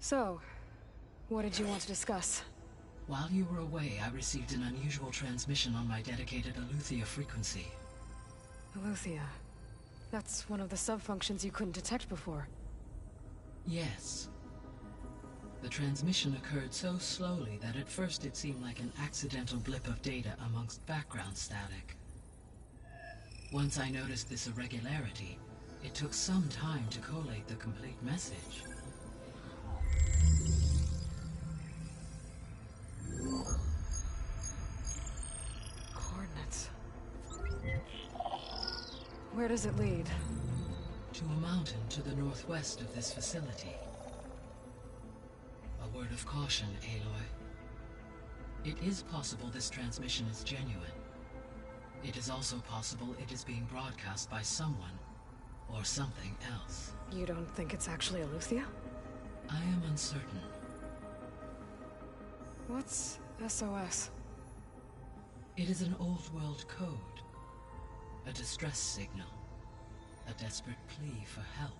So, what did you want to discuss? While you were away, I received an unusual transmission on my dedicated Aletheia frequency. Aletheia. That's one of the sub-functions you couldn't detect before. Yes. The transmission occurred so slowly that at first it seemed like an accidental blip of data amongst background static. Once I noticed this irregularity, it took some time to collate the complete message. Coordinates. Where does it lead? To a mountain to the northwest of this facility. A word of caution, Aloy. It is possible this transmission is genuine. It is also possible it is being broadcast by someone, or something else. You don't think it's actually Aletheia? I am uncertain. What's SOS? It is an old-world code. A distress signal. A desperate plea for help.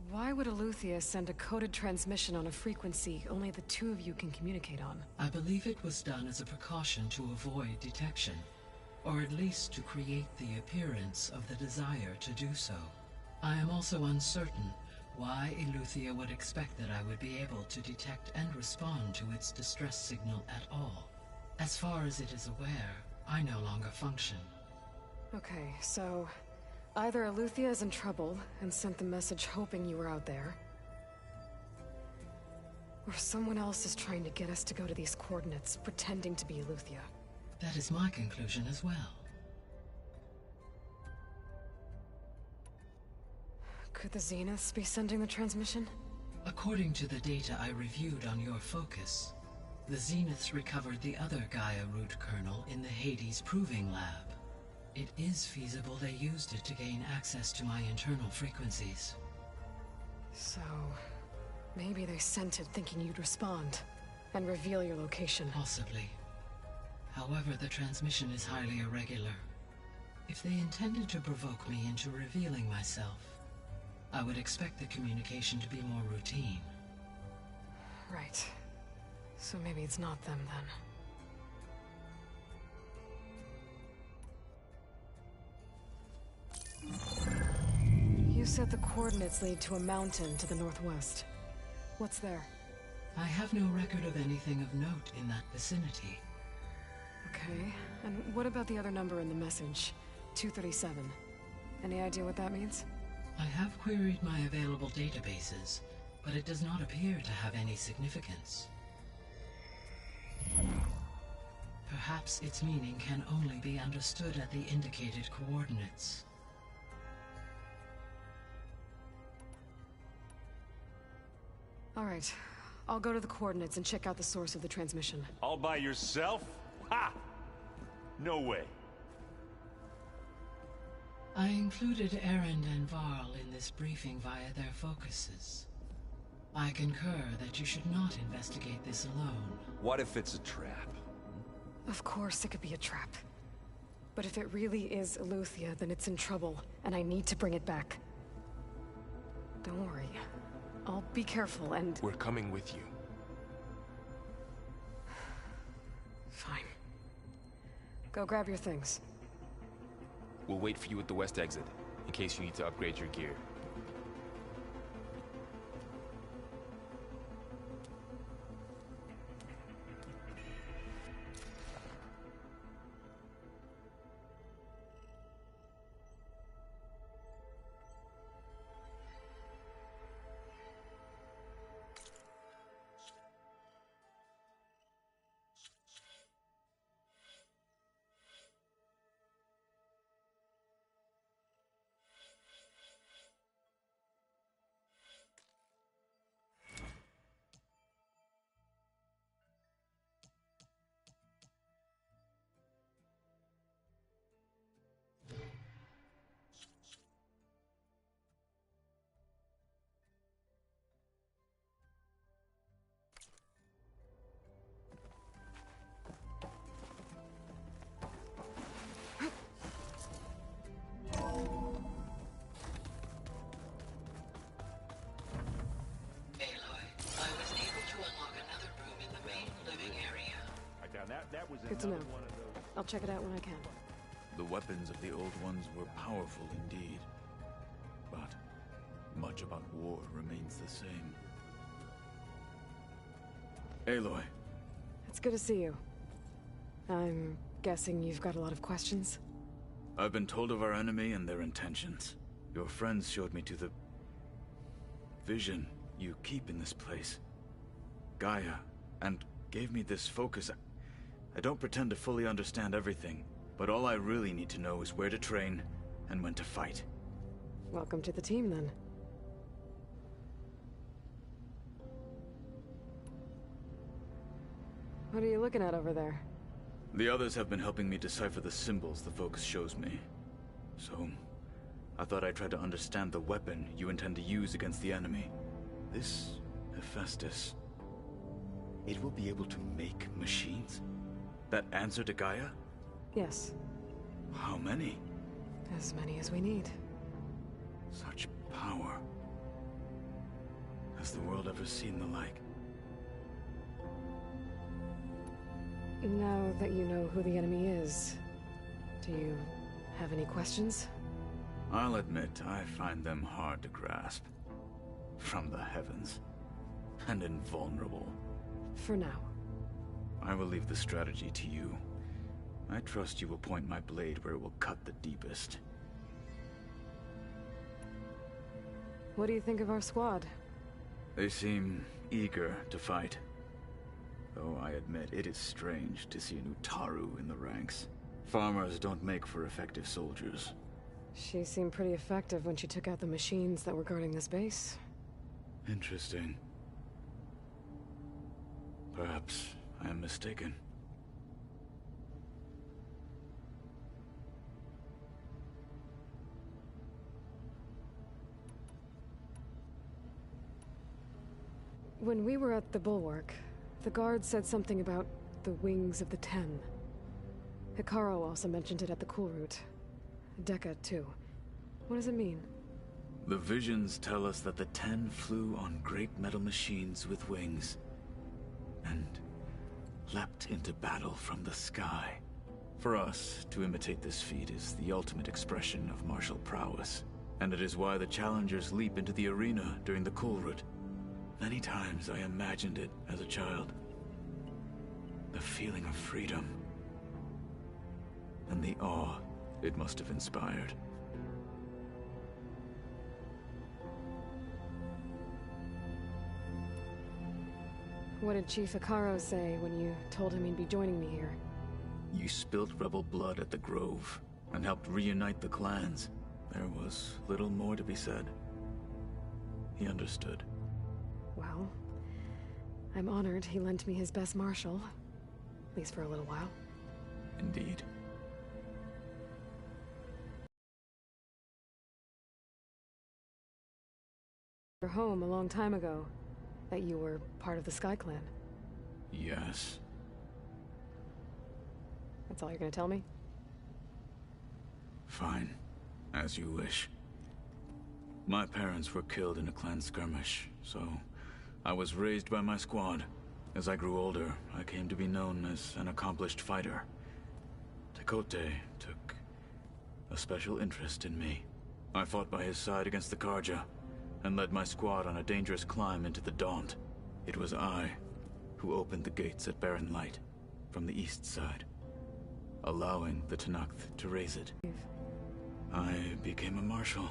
Why would Aletheia send a coded transmission on a frequency only the two of you can communicate on? I believe it was done as a precaution to avoid detection, or at least to create the appearance of the desire to do so. I am also uncertain why Aletheia would expect that I would be able to detect and respond to its distress signal at all. As far as it is aware, I no longer function. Okay, so either Aletheia is in trouble and sent the message hoping you were out there, or someone else is trying to get us to go to these coordinates, pretending to be Aletheia. That is my conclusion as well. Could the Zeniths be sending the transmission? According to the data I reviewed on your focus, the Zeniths recovered the other Gaia root kernel in the Hades Proving Lab. It is feasible they used it to gain access to my internal frequencies. So, maybe they sent it thinking you'd respond, and reveal your location. Possibly. However, the transmission is highly irregular. If they intended to provoke me into revealing myself, I would expect the communication to be more routine. Right. So maybe it's not them then. You said the coordinates lead to a mountain to the northwest. What's there? I have no record of anything of note in that vicinity. Okay, and what about the other number in the message? 237. Any idea what that means? I have queried my available databases, but it does not appear to have any significance. Perhaps its meaning can only be understood at the indicated coordinates. All right, I'll go to the coordinates and check out the source of the transmission. All by yourself? Ha! No way. I included Erend and Varl in this briefing via their focuses. I concur that you should not investigate this alone. What if it's a trap? Of course it could be a trap. But if it really is Aletheia, then it's in trouble, and I need to bring it back. Don't worry. I'll be careful and... We're coming with you. Fine. Go grab your things. We'll wait for you at the west exit, in case you need to upgrade your gear. Good to know. I'll check it out when I can. The weapons of the Old Ones were powerful indeed. But much about war remains the same. Aloy. It's good to see you. I'm guessing you've got a lot of questions? I've been told of our enemy and their intentions. Your friends showed me to the vision you keep in this place, Gaia, and gave me this focus. I don't pretend to fully understand everything, but all I really need to know is where to train and when to fight. Welcome to the team, then. What are you looking at over there? The others have been helping me decipher the symbols the focus shows me. So, I thought I'd try to understand the weapon you intend to use against the enemy. This Hephaestus, it will be able to make machines? That answer to Gaia? Yes. How many? As many as we need. Such power. Has the world ever seen the like? Now that you know who the enemy is, do you have any questions? I'll admit, I find them hard to grasp. From the heavens. And invulnerable. For now. I will leave the strategy to you. I trust you will point my blade where it will cut the deepest. What do you think of our squad? They seem eager to fight. Though I admit it is strange to see an Utaru in the ranks. Farmers don't make for effective soldiers. She seemed pretty effective when she took out the machines that were guarding this base. Interesting. Perhaps I am mistaken. When we were at the Bulwark, the guard said something about the Wings of the Ten. Hikaru also mentioned it at the Cool Route. Dekka, too. What does it mean? The visions tell us that the Ten flew on great metal machines with wings, and leapt into battle from the sky. For us, to imitate this feat is the ultimate expression of martial prowess, and it is why the challengers leap into the arena during the Cool Route. Many times I imagined it as a child. The feeling of freedom, and the awe it must have inspired. What did Chief Hikaru say when you told him he'd be joining me here? You spilt rebel blood at the Grove, and helped reunite the clans. There was little more to be said. He understood. Well, I'm honored he lent me his best martial. At least for a little while. Indeed. Your home a long time ago. That you were part of the Sky Clan. Yes. That's all you're gonna tell me? Fine. As you wish. My parents were killed in a clan skirmish, so I was raised by my squad. As I grew older, I came to be known as an accomplished fighter. Tekote took a special interest in me. I fought by his side against the Karja, and led my squad on a dangerous climb into the Daunt. It was I who opened the gates at Barren Light, from the east side, allowing the Tenakth to raise it. I became a marshal.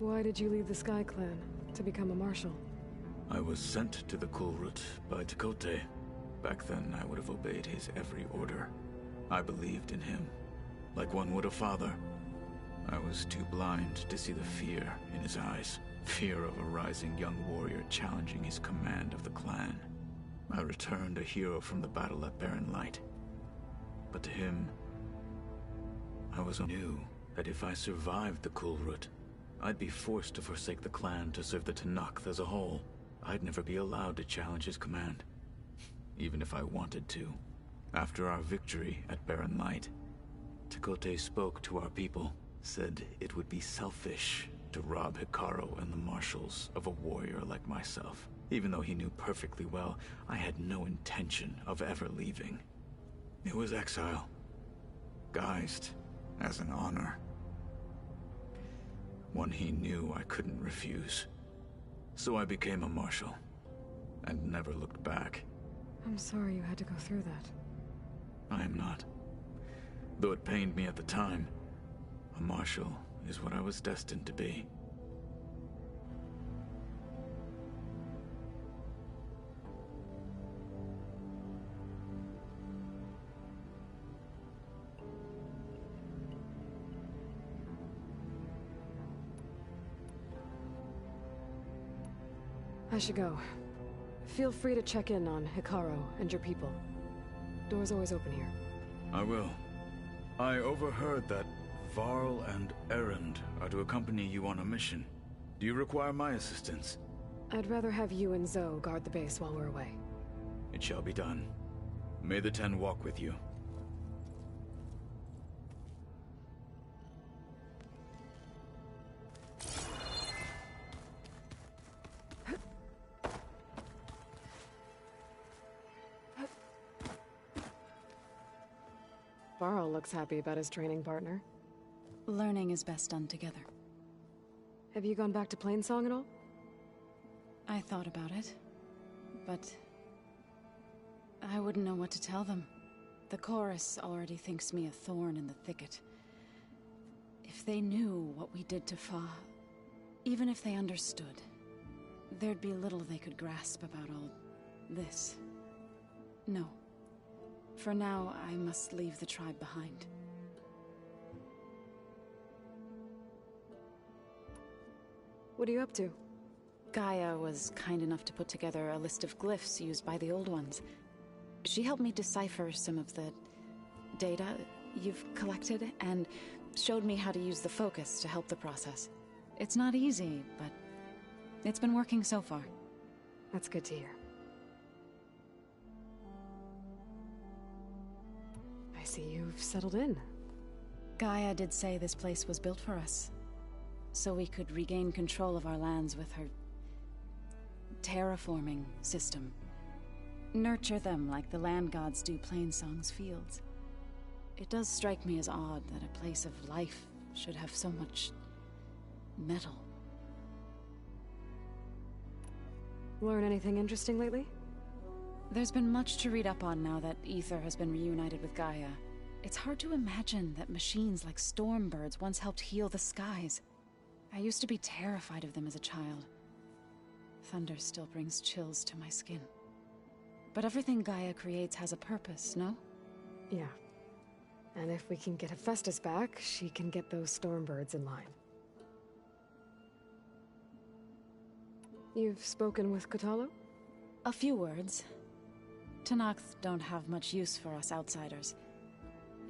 Why did you leave the Sky Clan to become a marshal? I was sent to the Cool Route by Tekote. Back then, I would have obeyed his every order. I believed in him, like one would a father. I was too blind to see the fear in his eyes. Fear of a rising young warrior challenging his command of the clan. I returned a hero from the battle at Barren Light. But to him, I knew that if I survived the Cool Route, I'd be forced to forsake the clan to serve the Tenakth as a whole. I'd never be allowed to challenge his command, even if I wanted to. After our victory at Barren Light, Tekote spoke to our people, said it would be selfish to rob Hikaru and the marshals of a warrior like myself. even though he knew perfectly well I had no intention of ever leaving. It was exile, guised as an honor. One he knew I couldn't refuse. So I became a marshal, and never looked back. I'm sorry you had to go through that. I am not. Though it pained me at the time, a marshal is what I was destined to be. I should go. Feel free to check in on Hikaru and your people. Door's always open here. I will. I overheard that Varl and Erend are to accompany you on a mission. Do you require my assistance? I'd rather have you and Zoe guard the base while we're away. It shall be done. May the Ten walk with you. Varl looks happy about his training partner. Learning is best done together. Have you gone back to Plainsong at all? I thought about it, but I wouldn't know what to tell them. The chorus already thinks me a thorn in the thicket. If they knew what we did to Fa, even if they understood, there'd be little they could grasp about all this. No. For now, I must leave the tribe behind. What are you up to? Gaia was kind enough to put together a list of glyphs used by the Old Ones. She helped me decipher some of the data you've collected, and showed me how to use the focus to help the process. It's not easy, but it's been working so far. That's good to hear. I see you've settled in. Gaia did say this place was built for us, so we could regain control of our lands with her terraforming system. Nurture them like the land gods do Plainsong's fields. It does strike me as odd that a place of life should have so much metal. Learn anything interesting lately? There's been much to read up on now that Ether has been reunited with Gaia. It's hard to imagine that machines like Stormbirds once helped heal the skies. I used to be terrified of them as a child. Thunder still brings chills to my skin. But everything Gaia creates has a purpose, no? Yeah. And if we can get Hephaestus back, she can get those Stormbirds in line. You've spoken with Kotallo? A few words. Tenakth don't have much use for us outsiders.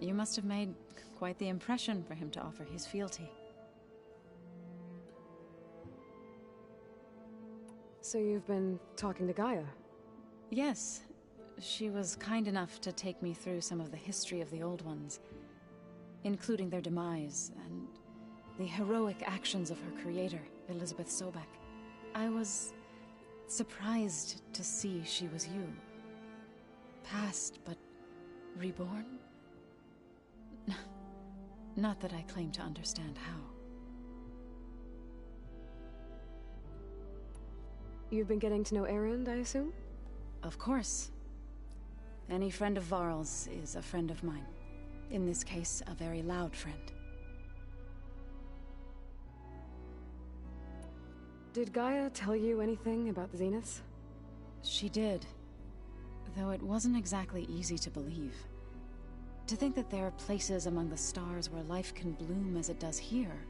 You must have made quite the impression for him to offer his fealty. So you've been talking to Gaia? Yes. She was kind enough to take me through some of the history of the Old Ones, including their demise and the heroic actions of her creator, Elizabeth Sobek. I was surprised to see she was you. Past, but reborn? Not that I claim to understand how. You've been getting to know Erend, I assume? Of course. Any friend of Varl's is a friend of mine. In this case, a very loud friend. Did Gaia tell you anything about the Zeniths? She did. Though it wasn't exactly easy to believe. To think that there are places among the stars where life can bloom as it does here.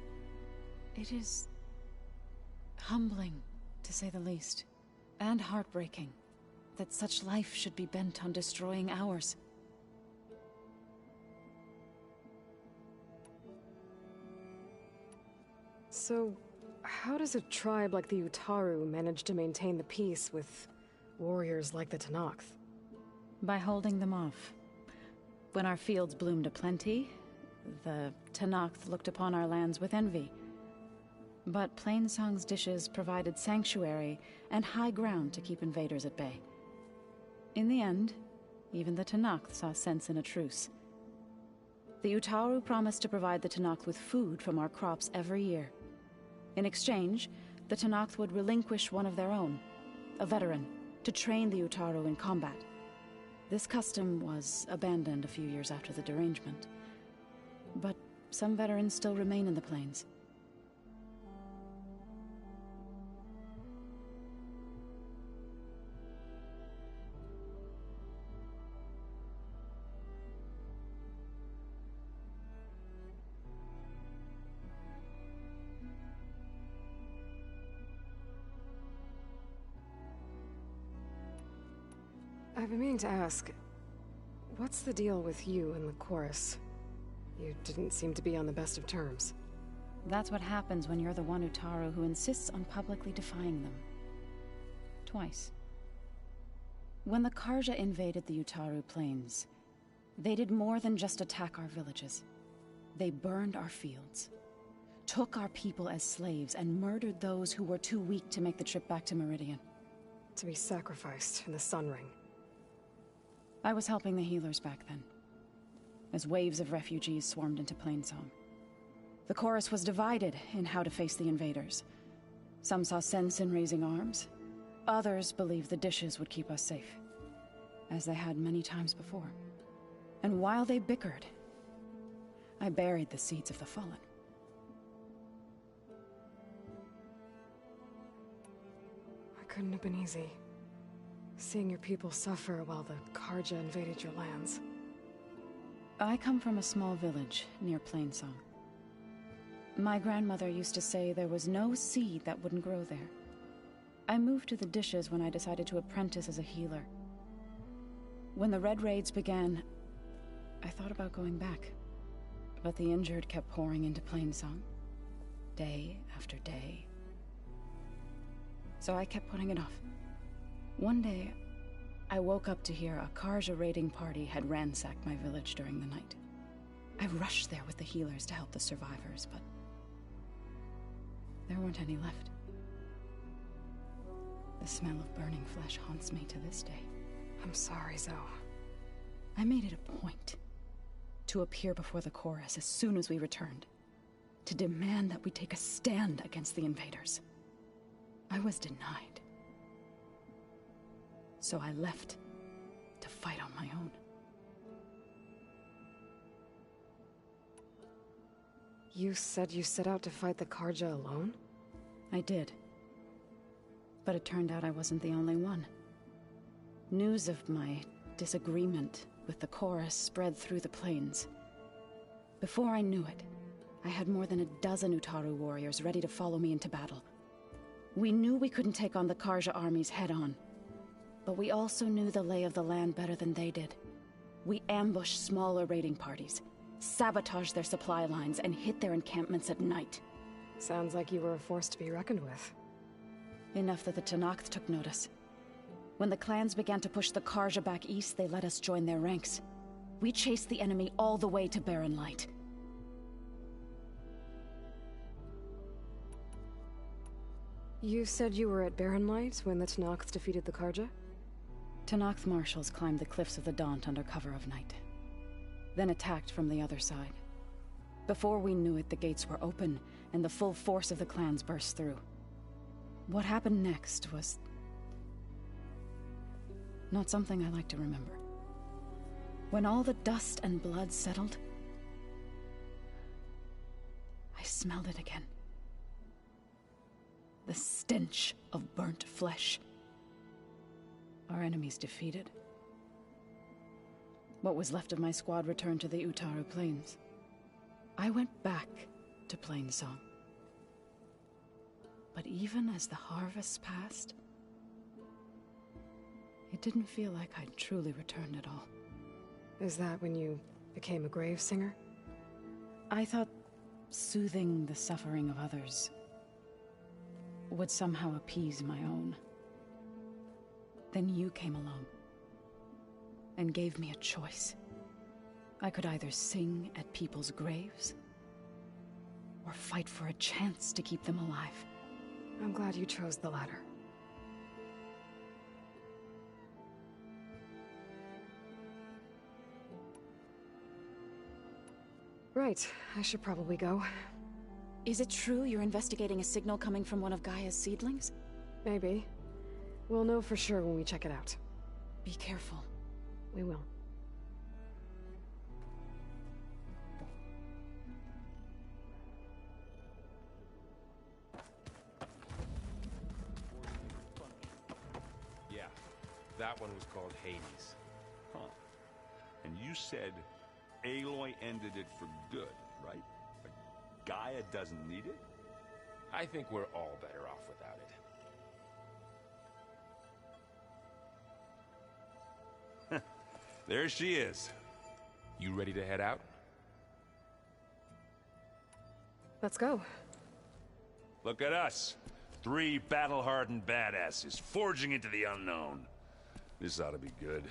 It is humbling, to say the least. And heartbreaking that such life should be bent on destroying ours. So, how does a tribe like the Utaru manage to maintain the peace with warriors like the Tenakth? By holding them off. When our fields bloomed aplenty, the Tenakth looked upon our lands with envy. But Plainsong's dishes provided sanctuary and high ground to keep invaders at bay. In the end, even the Tenakth saw sense in a truce. The Utaru promised to provide the Tenakth with food from our crops every year. In exchange, the Tenakth would relinquish one of their own, a veteran, to train the Utaru in combat. This custom was abandoned a few years after the derangement. But some veterans still remain in the plains. I've been meaning to ask, what's the deal with you and the chorus? You didn't seem to be on the best of terms. That's what happens when you're the one Utaru who insists on publicly defying them. Twice. When the Karja invaded the Utaru plains, they did more than just attack our villages. They burned our fields, took our people as slaves, and murdered those who were too weak to make the trip back to Meridian. To be sacrificed in the Sun Ring. I was helping the healers back then, as waves of refugees swarmed into Plainsong. The chorus was divided in how to face the invaders. Some saw sense in raising arms. Others believed the dishes would keep us safe, as they had many times before. And while they bickered, I buried the seeds of the fallen. It couldn't have been easy. Seeing your people suffer while the Karja invaded your lands. I come from a small village near Plainsong. My grandmother used to say there was no seed that wouldn't grow there. I moved to the dishes when I decided to apprentice as a healer. When the Red Raids began, I thought about going back. But the injured kept pouring into Plainsong, day after day. So I kept putting it off. One day, I woke up to hear a Karja raiding party had ransacked my village during the night. I rushed there with the healers to help the survivors, but there weren't any left. The smell of burning flesh haunts me to this day. I'm sorry, Zoe. I made it a point to appear before the chorus as soon as we returned, to demand that we take a stand against the invaders. I was denied. So I left to fight on my own. You said you set out to fight the Karja alone? I did. But it turned out I wasn't the only one. News of my disagreement with the chorus spread through the plains. Before I knew it, I had more than a dozen Utaru warriors ready to follow me into battle. We knew we couldn't take on the Karja armies head-on. But we also knew the lay of the land better than they did. We ambushed smaller raiding parties, sabotaged their supply lines, and hit their encampments at night. Sounds like you were a force to be reckoned with. Enough that the Tenakth took notice. When the clans began to push the Karja back east, they let us join their ranks. We chased the enemy all the way to Barren Light. You said you were at Barren Light when the Tenakth defeated the Karja? Tenakth marshals climbed the cliffs of the Daunt under cover of night, then attacked from the other side. Before we knew it, the gates were open, and the full force of the clans burst through. What happened next was not something I like to remember. When all the dust and blood settled, I smelled it again. The stench of burnt flesh. Our enemies defeated. What was left of my squad returned to the Utaru Plains. I went back to Plainsong. But even as the harvest passed, it didn't feel like I'd truly returned at all. Is that when you became a grave singer? I thought soothing the suffering of others would somehow appease my own. Then you came along and gave me a choice. I could either sing at people's graves or fight for a chance to keep them alive. I'm glad you chose the latter. Right, I should probably go. Is it true you're investigating a signal coming from one of Gaia's seedlings? Maybe. We'll know for sure when we check it out. Be careful. We will. Yeah, that one was called Hades. Huh. And you said Aloy ended it for good, right? Like Gaia doesn't need it? I think we're all better off without it. There she is. You ready to head out? Let's go. Look at us. 3 battle-hardened badasses forging into the unknown. This ought to be good.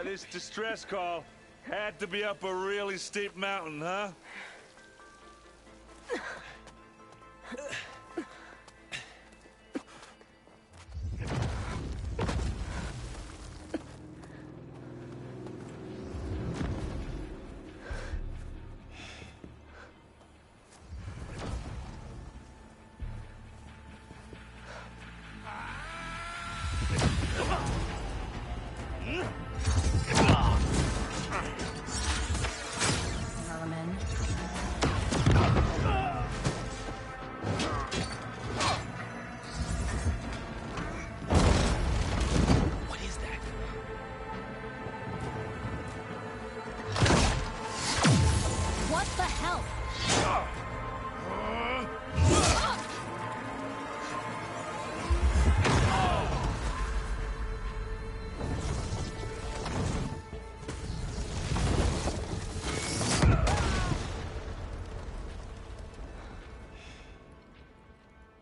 This distress call had to be up a really steep mountain, huh?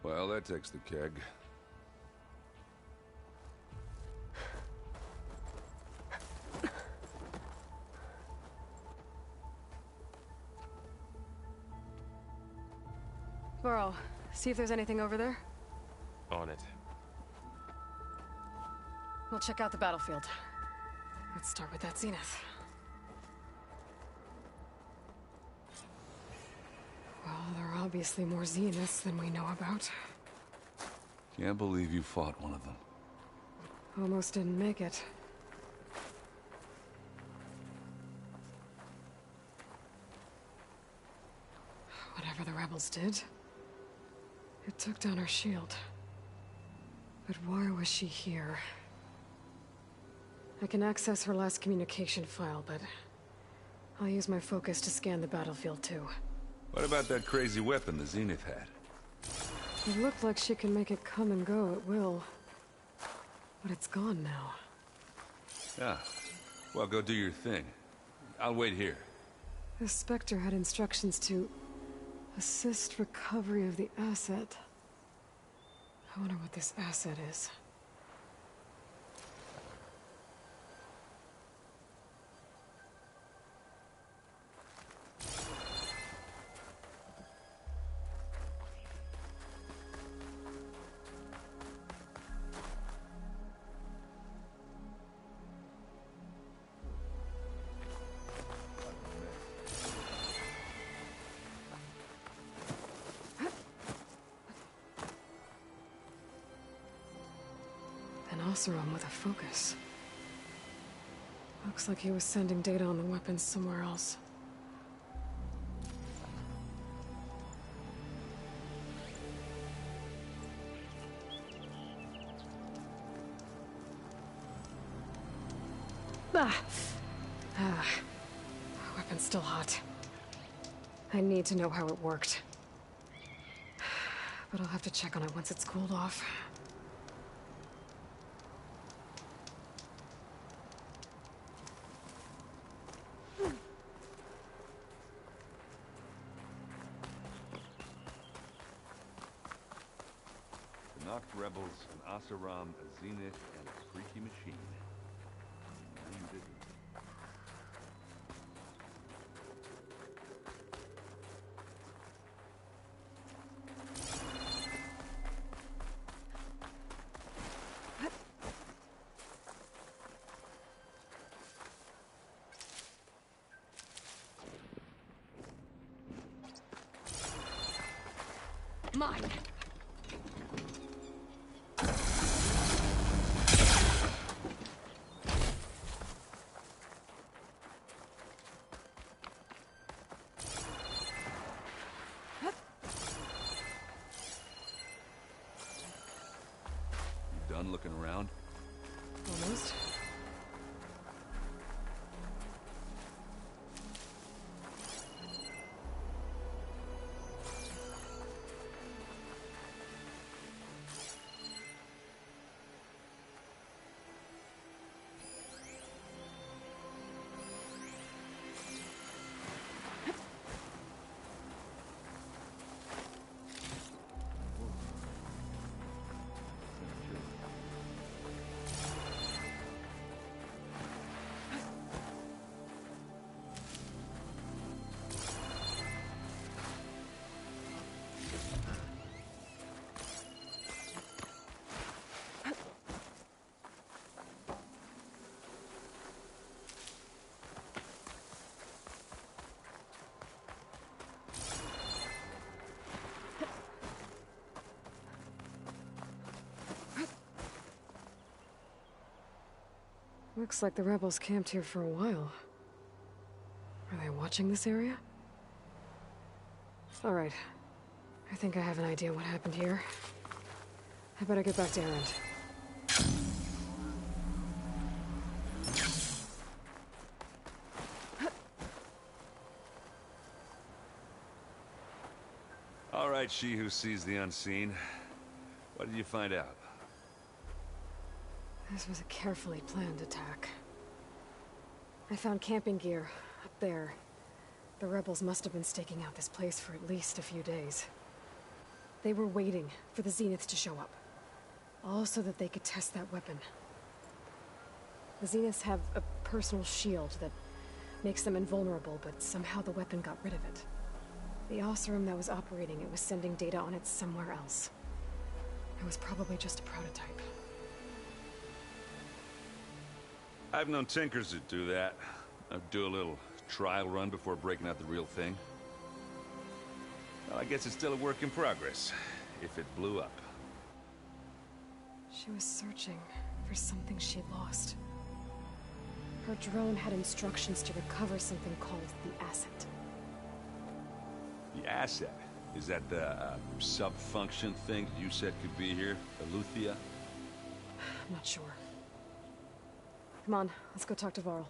Well, that takes the keg. Burrow, see if there's anything over there. On it. We'll check out the battlefield. Let's start with that zenith. Well, there are obviously more zeniths than we know about. Can't believe you fought one of them. Almost didn't make it. Whatever the rebels did, it took down her shield. But why was she here? I can access her last communication file, but I'll use my focus to scan the battlefield too. What about that crazy weapon the Zenith had? It looked like she can make it come and go at will. But it's gone now. Yeah. Well, go do your thing. I'll wait here. The Spectre had instructions to assist recovery of the asset. I wonder what this asset is. Oseram with a focus. Looks like he was sending data on the weapons somewhere else. Weapon's still hot. I need to know how it worked. But I'll have to check on it once it's cooled off. Knocked rebels, an Asaram, a Zenith, and a freaky machine. No, you didn't. Mine! You done looking around? Almost. Looks like the rebels camped here for a while. Are they watching this area? Alright. I think I have an idea what happened here. I better get back to Erend. Alright, she who sees the unseen. What did you find out? This was a carefully planned attack. I found camping gear up there. The rebels must have been staking out this place for at least a few days. They were waiting for the Zeniths to show up. All so that they could test that weapon. The Zeniths have a personal shield that makes them invulnerable, but somehow the weapon got rid of it. The Oseram that was operating it was sending data on it somewhere else. It was probably just a prototype. I've known tinkers that do that. I'd do a little trial run before breaking out the real thing. Well, I guess it's still a work in progress, if it blew up. She was searching for something she'd lost. Her drone had instructions to recover something called the asset. The asset? Is that the sub-function thing that you said could be here? Eleuthia? I'm not sure. Come on, let's go talk to Varl.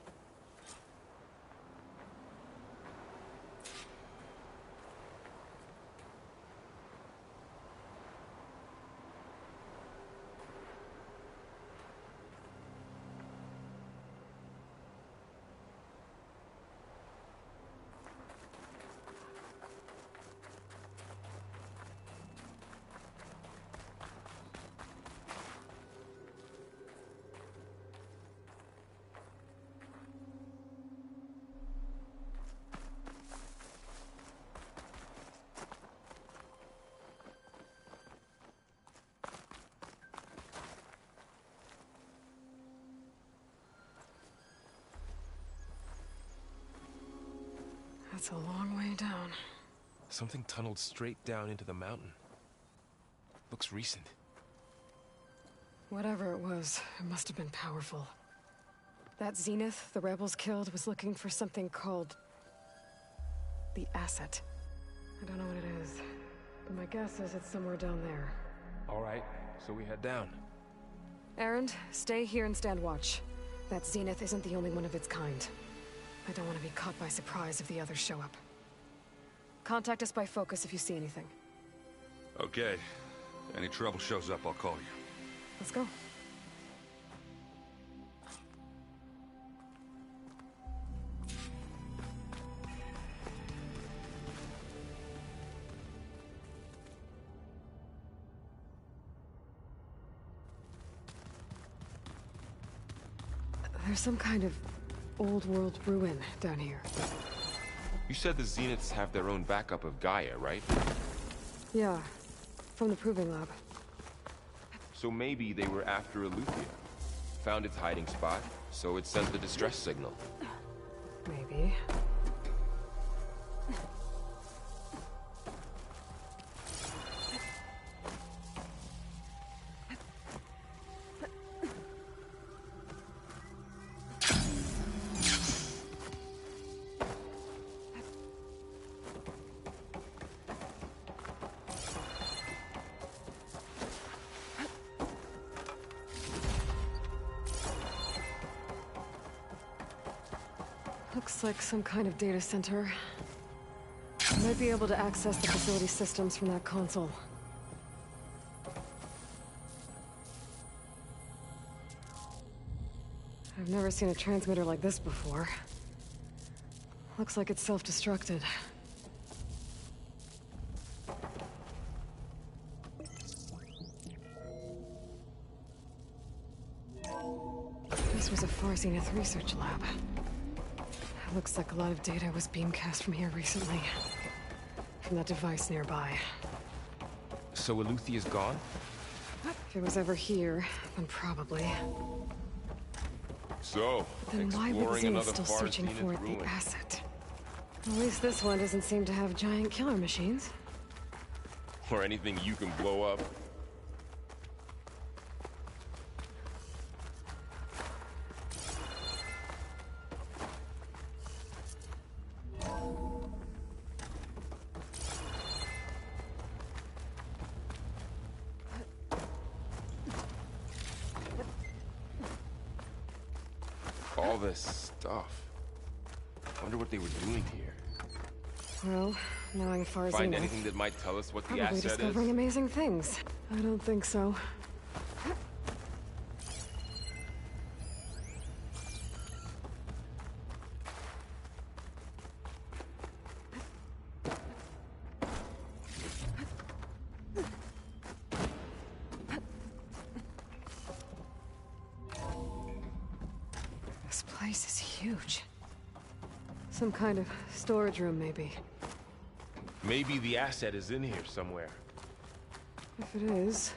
That's a long way down. Something tunneled straight down into the mountain. Looks recent. Whatever it was, it must have been powerful. That Zenith the rebels killed was looking for something called the asset. I don't know what it is, but my guess is it's somewhere down there. All right, so we head down. Erend, stay here and stand watch. That Zenith isn't the only one of its kind. I don't want to be caught by surprise if the others show up. Contact us by focus if you see anything. Okay. If any trouble shows up, I'll call you. Let's go. There's some kind of old world ruin down here. You said the Zeniths have their own backup of Gaia, right? Yeah, from the proving lab. So maybe they were after Eleuthia. Found its hiding spot, so it sent the distress signal. Maybe. Looks like some kind of data center. I might be able to access the facility systems from that console. I've never seen a transmitter like this before. Looks like it's self-destructed. This was a Far Zenith research lab. Looks like a lot of data was beamcast from here recently. From that device nearby. So Eleuthia's gone? If it was ever here, then probably. So, Then why were the exploring another Zeniths still Far searching Zenith for it, ruin. the asset? At least this one doesn't seem to have giant killer machines. Or anything you can blow up. All this stuff. Wonder what they were doing here. Well, knowing Far Find Zenith, anything that might tell us what the probably asset discovering is? amazing things. I don't think so. This place is huge. Some kind of storage room, maybe. Maybe the asset is in here somewhere. If it is,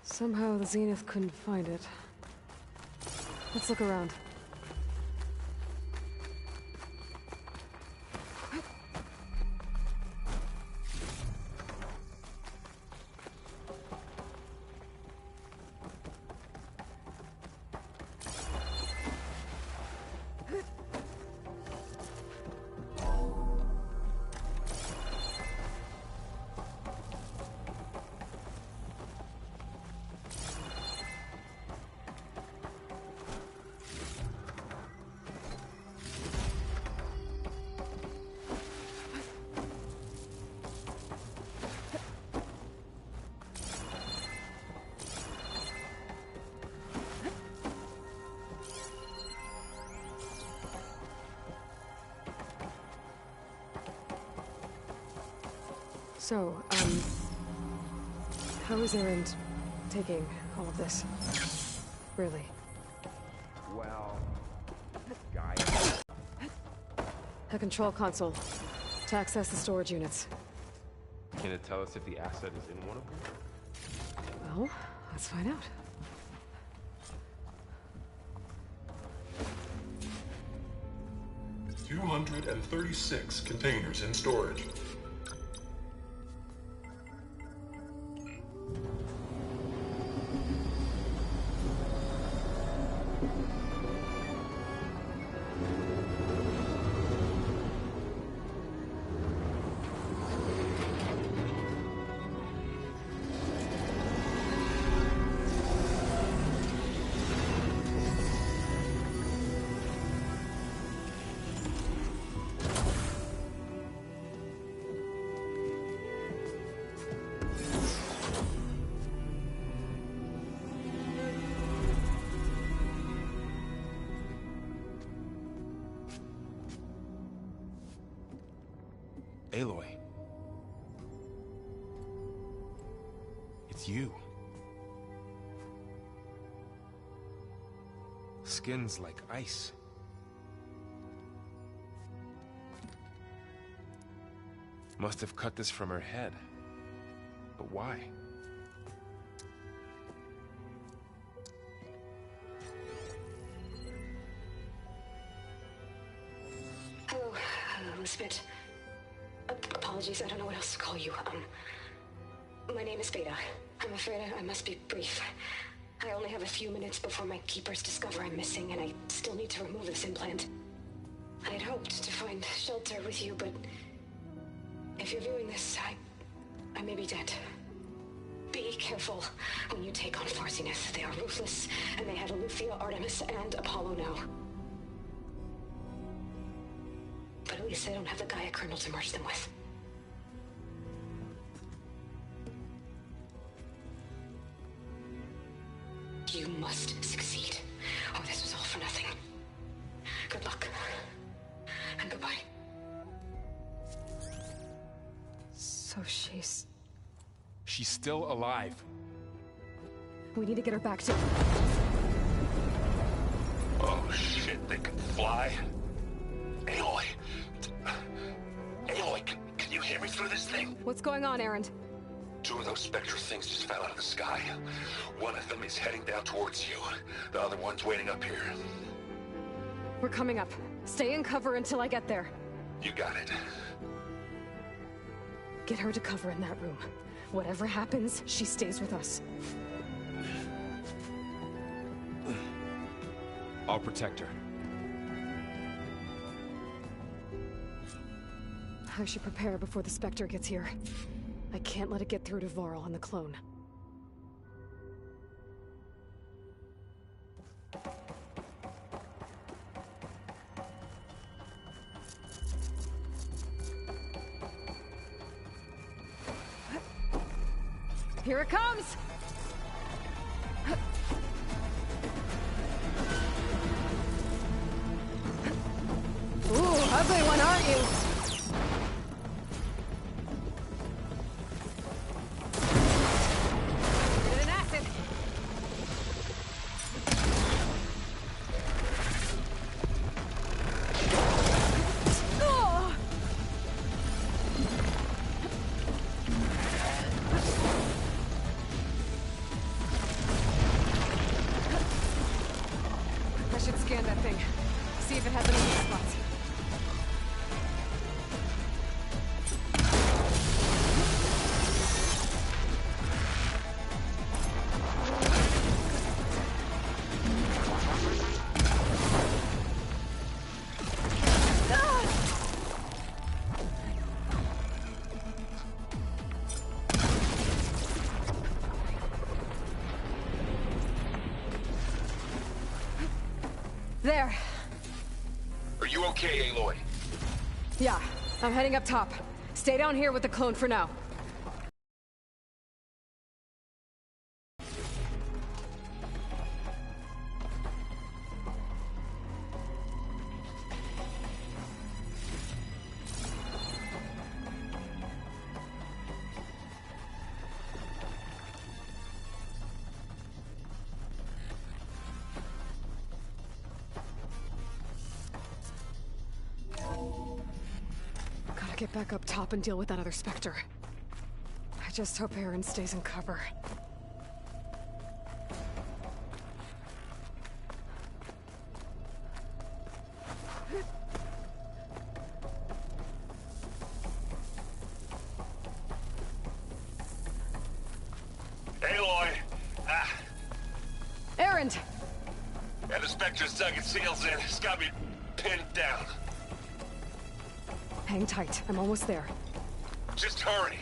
somehow the Zenith couldn't find it. Let's look around. So, how is Erend taking all of this? Really? Well, guy. A control console to access the storage units. Can it tell us if the asset is in one of them? Well, let's find out. $236 containers in storage. Aloy. It's you. Skin's like ice. Must have cut this from her head. But why? Hello, Elizabeth. Apologies, I don't know what else to call you. My name is Beta. I'm afraid I must be brief. I only have a few minutes before my keepers discover I'm missing, and I still need to remove this implant. I had hoped to find shelter with you, but if you're viewing this, I may be dead. Be careful when you take on Farsiness. They are ruthless, and they have Eleuthia, Artemis, and Apollo now. But at least they don't have the Gaia kernel to merge them with. You must succeed, or this was all for nothing. Good luck. And goodbye. So she's still alive. We need to get her back to... Oh shit, they can fly? Aloy! Aloy, can you hear me through this thing? What's going on, Erend? 2 of those spectral things just fell out of the sky. One of them is heading down towards you. The other one's waiting up here. We're coming up. Stay in cover until I get there. You got it. Get her to cover in that room. Whatever happens, she stays with us. I'll protect her. I should prepare before the Spectre gets here. I can't let it get through to Varl and the clone. Here it comes! Ooh, ugly one, aren't you? Get an acid! Oh! I should scan that thing. See if it has any weak spots. There. Are you okay, Aloy? Yeah, I'm heading up top. Stay down here with the clone for now. Gotta get back up top and deal with that other Spectre. I just hope Erend stays in cover. Aloy! Ah, Erend! yeah, the Spectre's dug its heels in. It's got me pinned down. Hang tight, I'm almost there. Just hurry.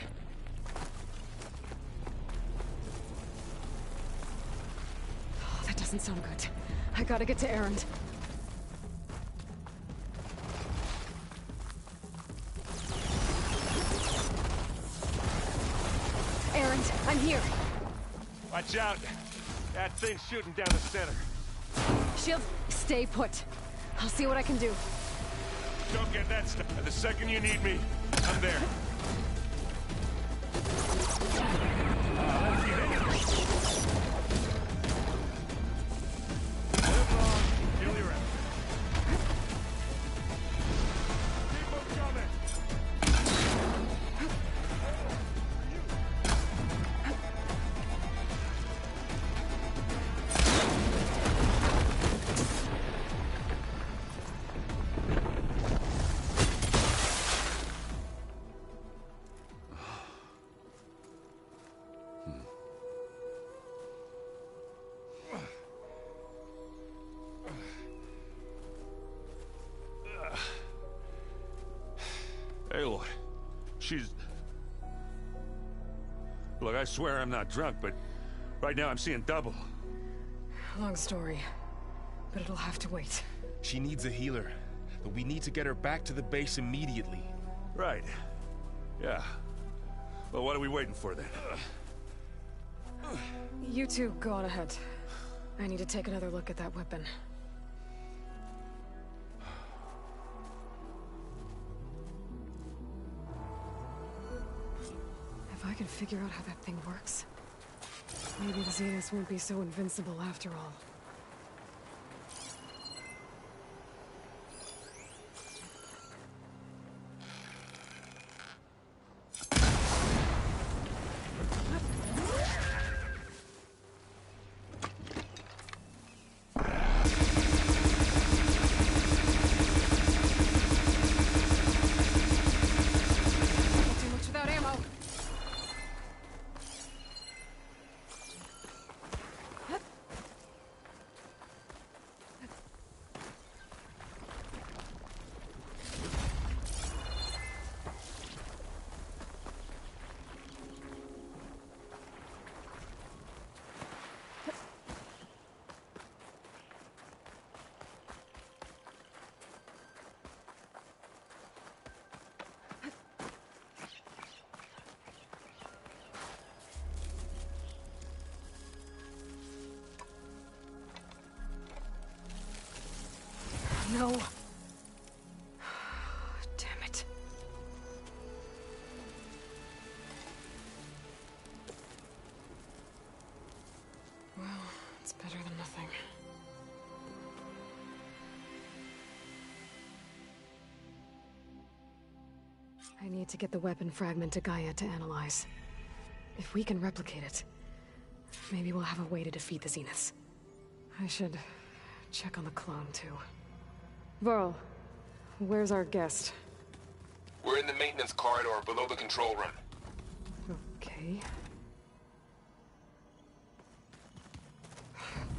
Oh, that doesn't sound good. I gotta get to Erend. Erend, I'm here. Watch out. That thing's shooting down the center. Shield, stay put. I'll see what I can do. Don't get that stuff. The second you need me, I'm there. Let's get in. Live long she's... Look, I swear I'm not drunk, but right now I'm seeing double. Long story, but it'll have to wait. She needs a healer, but we need to get her back to the base immediately. Right. Yeah. Well, what are we waiting for then? You two go on ahead. I need to take another look at that weapon. If I can figure out how that thing works, maybe the Zeniths won't be so invincible after all. No. Damn it. Well, it's better than nothing. I need to get the weapon fragment to Gaia to analyze. If we can replicate it, maybe we'll have a way to defeat the Zeniths. I should check on the clone, too. Varl, where's our guest? We're in the maintenance corridor below the control room. Okay.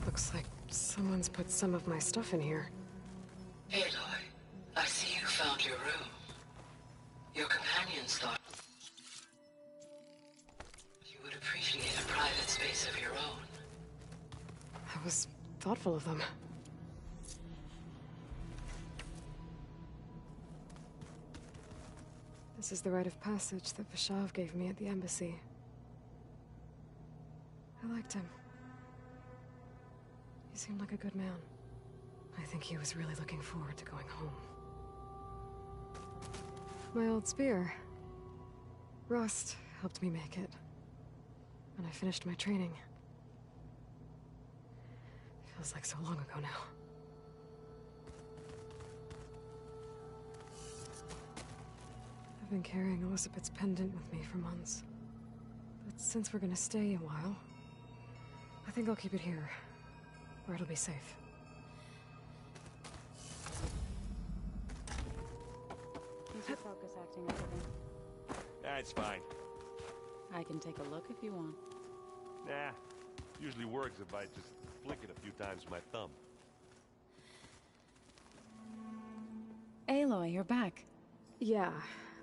Looks like someone's put some of my stuff in here. Aloy, I see you found your room. Your companions thought you would appreciate a private space of your own. That was thoughtful of them. This is the rite of passage that Vashav gave me at the embassy. I liked him. He seemed like a good man. I think he was really looking forward to going home. My old spear. Rust helped me make it. And I finished my training. Feels like so long ago now. I've been carrying Elizabeth's pendant with me for months. But since we're gonna stay a while, I think I'll keep it here, where it'll be safe. Is your focus acting up again? That's fine. I can take a look if you want. Nah. Usually works if I just flick it a few times with my thumb. Aloy, you're back. Yeah,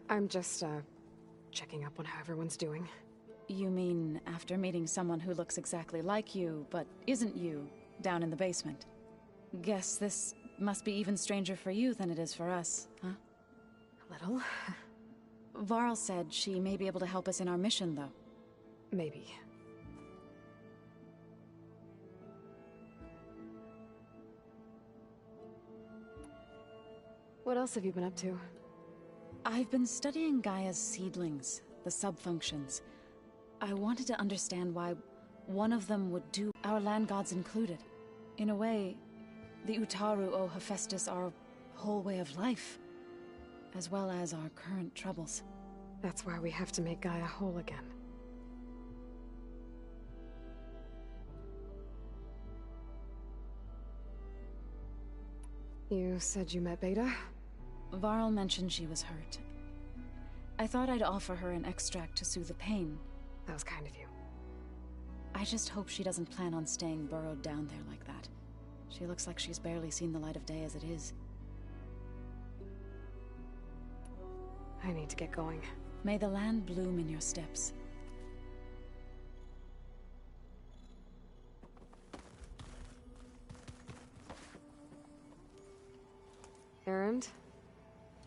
I'm just, checking up on how everyone's doing. You mean after meeting someone who looks exactly like you, but isn't you, down in the basement? Guess this must be even stranger for you than it is for us, huh? A little. Varl said she may be able to help us in our mission, though. Maybe. What else have you been up to? I've been studying Gaia's seedlings, the subfunctions. I wanted to understand why one of them would do, our land gods included. In a way, the Utaru owe Hephaestus our whole way of life, as well as our current troubles. That's why we have to make Gaia whole again. You said you met Beta? Varl mentioned she was hurt. I thought I'd offer her an extract to soothe the pain. That was kind of you. I just hope she doesn't plan on staying burrowed down there like that. She looks like she's barely seen the light of day as it is. I need to get going. May the land bloom in your steps. Errand?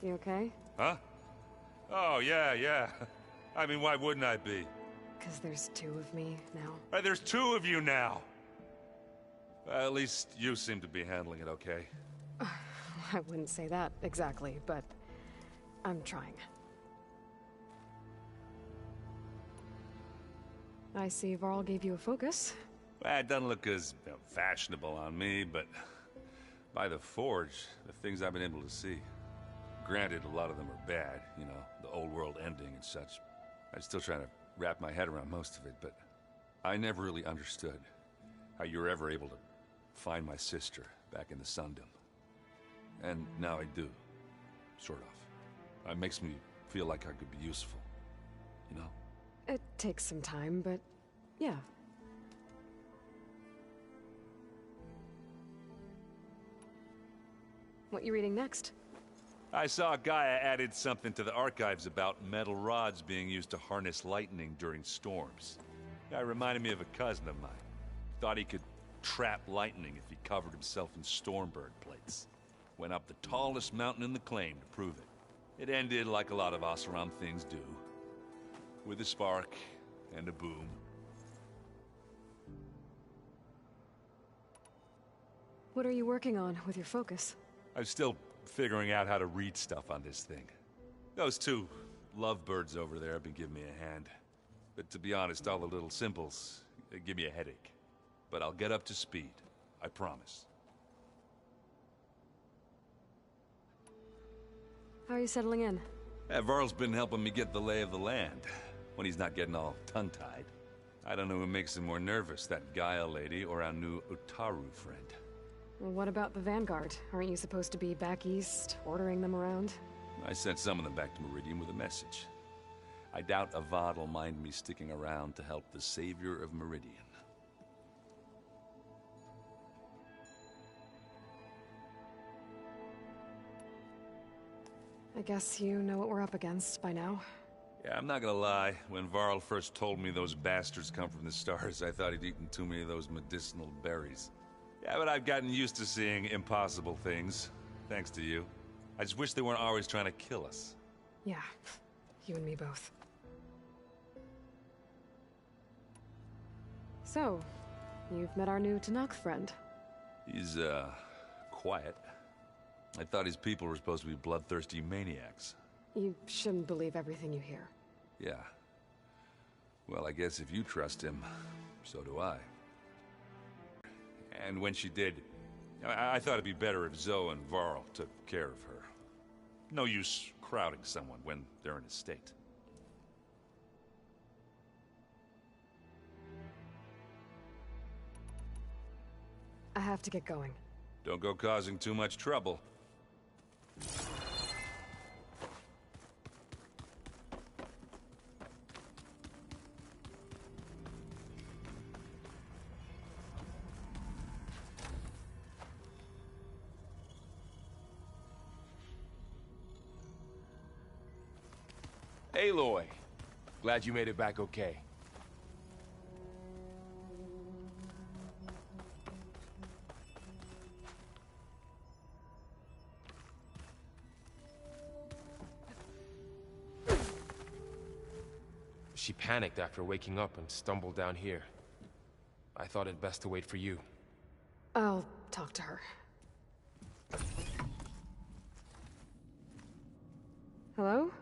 You okay? Huh? Oh, yeah. I mean, why wouldn't I be? Because there's two of me now. There's two of you now! Well, at least you seem to be handling it okay. I wouldn't say that exactly, but I'm trying. I see Varl gave you a focus. Well, it doesn't look as fashionable on me, but by the Forge, the things I've been able to see. Granted, a lot of them are bad, you know, the old world ending and such. I'm still trying to wrap my head around most of it, but I never really understood how you were ever able to find my sister back in the Sundom. And now I do, sort of. It makes me feel like I could be useful, you know? It takes some time, but yeah. What you reading next? I saw Gaia added something to the archives about metal rods being used to harness lightning during storms. Guy reminded me of a cousin of mine. Thought he could trap lightning if he covered himself in Stormbird plates. Went up the tallest mountain in the claim to prove it. It ended like a lot of Oseram things do. With a spark and a boom. What are you working on with your focus? I'm still figuring out how to read stuff on this thing. Those two lovebirds over there have been giving me a hand. But to be honest, all the little symbols, they give me a headache. But I'll get up to speed. I promise. How are you settling in? Varl's been helping me get the lay of the land, when he's not getting all tongue-tied. I don't know who makes him more nervous, that Gaia lady or our new Utaru friend. Well, what about the Vanguard? Aren't you supposed to be back east, ordering them around? I sent some of them back to Meridian with a message. I doubt Avad will mind me sticking around to help the savior of Meridian. I guess you know what we're up against by now. Yeah, I'm not gonna lie. When Varl first told me those bastards come from the stars, I thought he'd eaten too many of those medicinal berries. Yeah, but I've gotten used to seeing impossible things, thanks to you. I just wish they weren't always trying to kill us. Yeah, you and me both. So, you've met our new Tanakh friend. He's, quiet. I thought his people were supposed to be bloodthirsty maniacs. You shouldn't believe everything you hear. Yeah. Well, I guess if you trust him, so do I. And when she did, I thought it'd be better if Zoe and Varl took care of her. No use crowding someone when they're in a state. I have to get going. Don't go causing too much trouble. Aloy, glad you made it back okay. She panicked after waking up and stumbled down here. I thought it best to wait for you. I'll talk to her. Hello?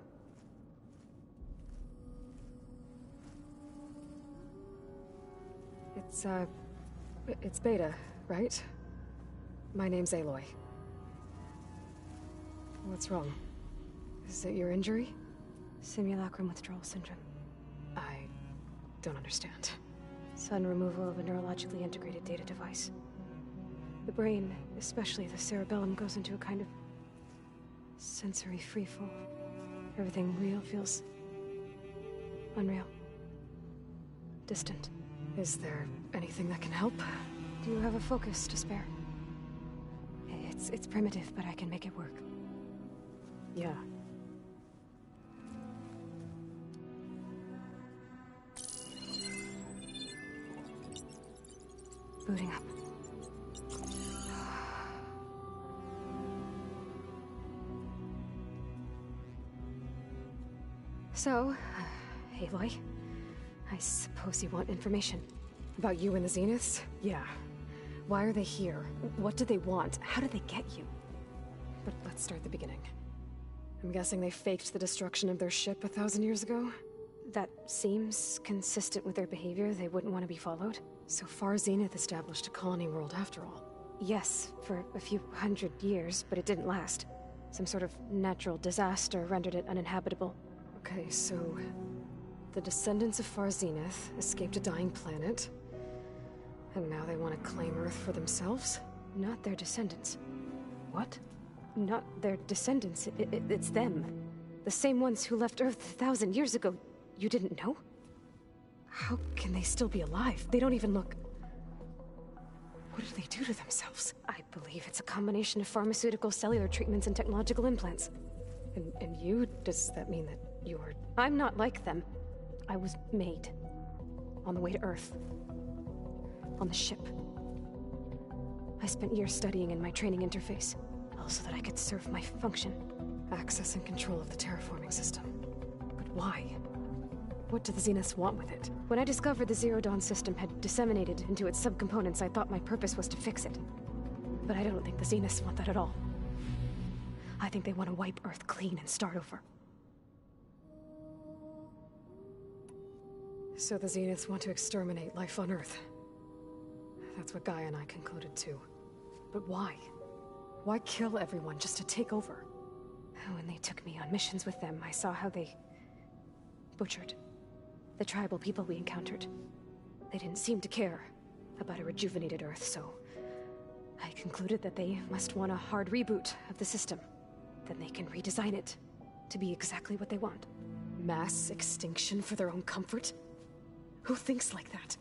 It's Beta, right? My name's Aloy. What's wrong? Is it your injury? Simulacrum withdrawal syndrome. I don't understand. Sudden removal of a neurologically integrated data device. The brain, especially the cerebellum, goes into a kind of sensory freefall. Everything real feels unreal. Distant. Is there anything that can help? Do you have a focus to spare? It's primitive, but I can make it work. Yeah. Booting up. So, Aloy, I suppose you want information. About you and the Zeniths? Yeah. Why are they here? What do they want? How did they get you? But let's start at the beginning. I'm guessing they faked the destruction of their ship 1,000 years ago? That seems consistent with their behavior. They wouldn't want to be followed. So far, Zenith established a colony world after all. Yes, for a few hundred years, but it didn't last. Some sort of natural disaster rendered it uninhabitable. Okay, so... the descendants of Far Zenith escaped a dying planet, and now they want to claim Earth for themselves? Not their descendants. What? Not their descendants. It's them. The same ones who left Earth 1,000 years ago. You didn't know? How can they still be alive? They don't even look... What did they do to themselves? I believe it's a combination of pharmaceutical, cellular treatments, and technological implants. And you? Does that mean that you're... I'm not like them. I was made. On the way to Earth. On the ship. I spent years studying in my training interface, all so that I could serve my function. Access and control of the terraforming system. But why? What do the Zeniths want with it? When I discovered the Zero Dawn system had disseminated into its subcomponents, I thought my purpose was to fix it. But I don't think the Zeniths want that at all. I think they want to wipe Earth clean and start over. So the Zeniths want to exterminate life on Earth. That's what Gaia and I concluded too. But why? Why kill everyone just to take over? When they took me on missions with them, I saw how they... butchered the tribal people we encountered. They didn't seem to care about a rejuvenated Earth, so... I concluded that they must want a hard reboot of the system. Then they can redesign it to be exactly what they want. Mass extinction for their own comfort? Who thinks like that?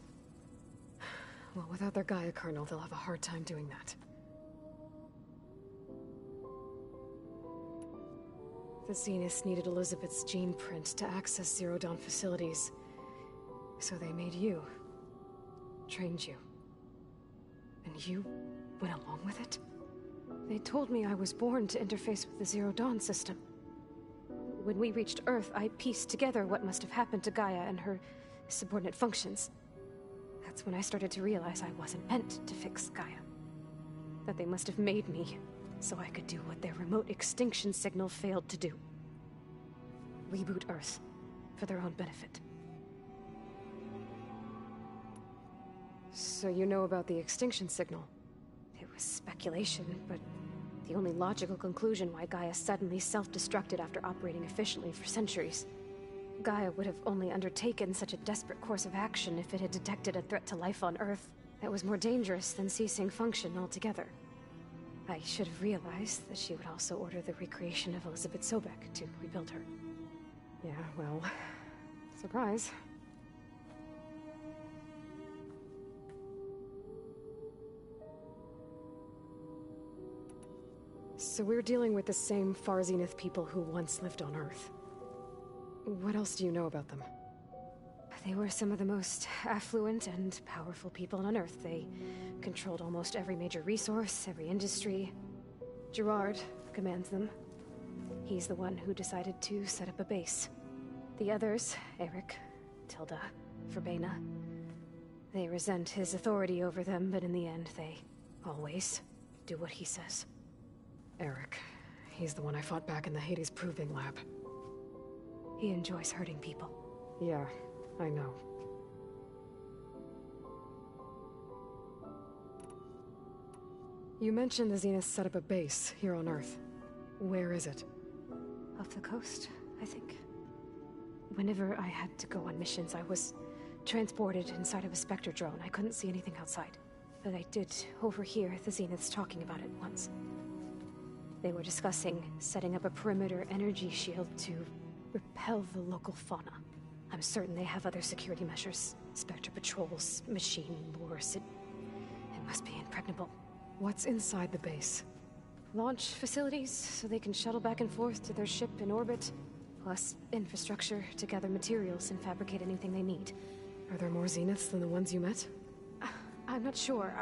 Well, without their Gaia kernel, they'll have a hard time doing that. The Zeniths needed Elizabeth's gene print to access Zero Dawn facilities. So they made you. Trained you. And you went along with it? They told me I was born to interface with the Zero Dawn system. When we reached Earth, I pieced together what must have happened to Gaia and her subordinate functions. That's when I started to realize I wasn't meant to fix Gaia. That they must have made me so I could do what their remote extinction signal failed to do. Reboot Earth for their own benefit. So you know about the extinction signal? It was speculation, but the only logical conclusion why Gaia suddenly self-destructed after operating efficiently for centuries. Gaia would have only undertaken such a desperate course of action if it had detected a threat to life on Earth that was more dangerous than ceasing function altogether. I should have realized that she would also order the recreation of Elizabeth Sobek to rebuild her. Yeah, well... surprise. So we're dealing with the same Far Zenith people who once lived on Earth. What else do you know about them? They were some of the most affluent and powerful people on Earth. They controlled almost every major resource, every industry. Gerard commands them. He's the one who decided to set up a base. The others, Eric, Tilda, Verbena, they resent his authority over them, but in the end, they always do what he says. Eric. He's the one I fought back in the Hades Proving Lab. He enjoys hurting people. Yeah, I know. You mentioned the Zenith set up a base here on Earth. Where is it? Off the coast, I think. Whenever I had to go on missions, I was transported inside of a Spectre drone. I couldn't see anything outside. But I did overhear the Zeniths talking about it once. They were discussing setting up a perimeter energy shield to repel the local fauna. I'm certain they have other security measures. Spectre patrols, machine wars. It must be impregnable. What's inside the base? Launch facilities, so they can shuttle back and forth to their ship in orbit. Plus infrastructure to gather materials and fabricate anything they need. Are there more Zeniths than the ones you met? I'm not sure.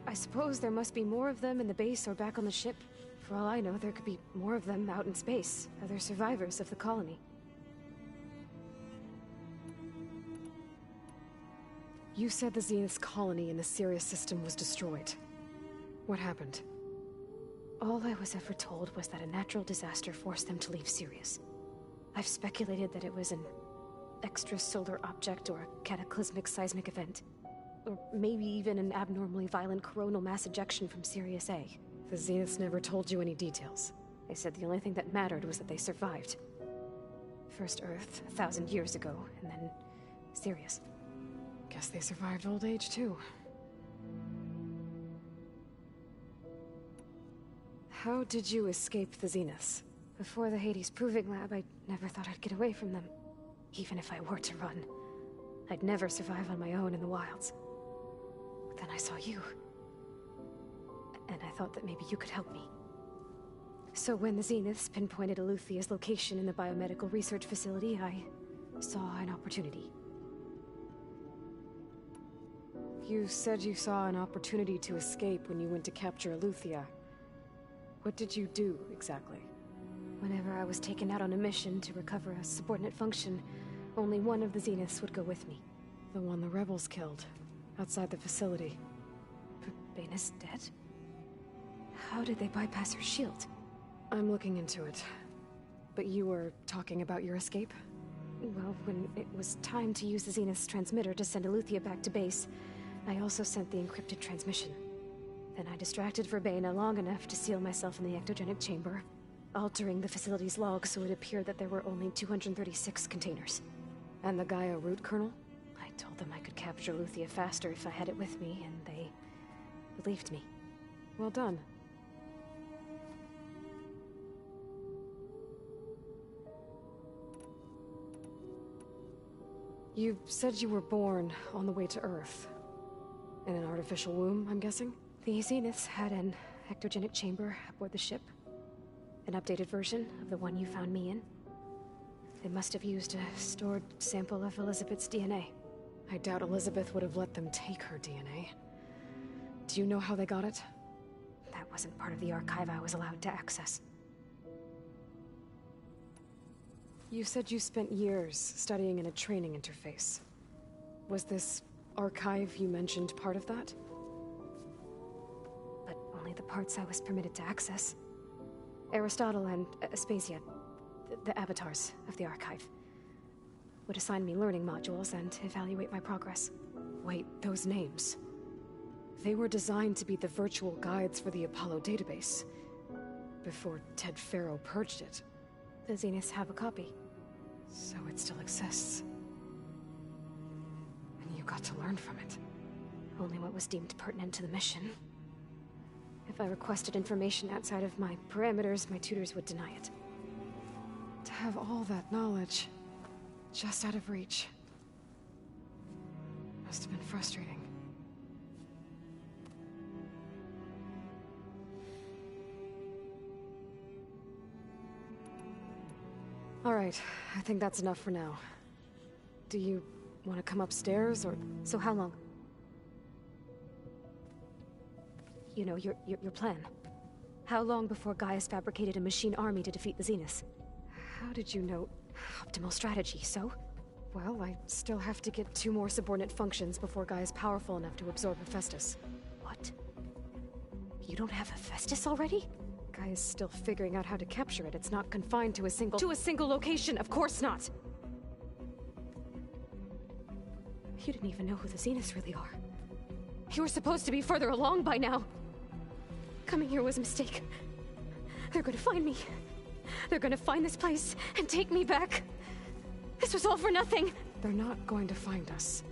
I suppose there must be more of them in the base or back on the ship. For all I know, there could be more of them out in space, other survivors of the colony. You said the Zenith's colony in the Sirius system was destroyed. What happened? All I was ever told was that a natural disaster forced them to leave Sirius. I've speculated that it was an extrasolar object or a cataclysmic seismic event. Or maybe even an abnormally violent coronal mass ejection from Sirius A. The Zeniths never told you any details. They said the only thing that mattered was that they survived. First Earth, 1,000 years ago, and then Sirius. Guess they survived old age, too. How did you escape the Zeniths? Before the Hades Proving Lab, I never thought I'd get away from them. Even if I were to run. I'd never survive on my own in the wilds. But then I saw you. And I thought that maybe you could help me. So when the Zeniths pinpointed Eluthia's location in the biomedical research facility, I saw an opportunity. You said you saw an opportunity to escape when you went to capture Eluthia. What did you do, exactly? Whenever I was taken out on a mission to recover a subordinate function, only one of the Zeniths would go with me. The one the rebels killed, outside the facility. Baina's dead? How did they bypass her shield? I'm looking into it. But you were talking about your escape? Well, when it was time to use the Zenith's transmitter to send Eluthia back to base, I also sent the encrypted transmission. Then I distracted Verbena long enough to seal myself in the ectogenic chamber, altering the facility's log so it appeared that there were only 236 containers. And the Gaia root kernel? I told them I could capture Eluthia faster if I had it with me, and they believed me. Well done. You said you were born on the way to Earth. In an artificial womb, I'm guessing? The Zeniths had an ectogenic chamber aboard the ship. An updated version of the one you found me in. They must have used a stored sample of Elizabeth's DNA. I doubt Elizabeth would have let them take her DNA. Do you know how they got it? That wasn't part of the archive I was allowed to access. You said you spent years studying in a training interface. Was this archive you mentioned part of that? But only the parts I was permitted to access. Aristotle and Aspasia, the avatars of the archive, would assign me learning modules and evaluate my progress. Wait, those names. They were designed to be the virtual guides for the Apollo database, before Ted Faro purged it. The Zeniths have a copy. So it still exists. And you got to learn from it. Only what was deemed pertinent to the mission. If I requested information outside of my parameters, my tutors would deny it. To have all that knowledge, just out of reach. Must have been frustrating. All right, I think that's enough for now. Do you want to come upstairs, or... So how long? You know, your plan. How long before Gaius fabricated a machine army to defeat the Zeniths? How did you know? Optimal strategy, so? Well, I still have to get 2 more subordinate functions before Gaia's powerful enough to absorb Hephaestus. What? You don't have Hephaestus already? Gaia's still figuring out how to capture it. It's not confined to a single... To a single location! Of course not! You didn't even know who the Zeniths really are. You were supposed to be further along by now! Coming here was a mistake. They're gonna find me. They're gonna find this place and take me back. This was all for nothing! They're not going to find us.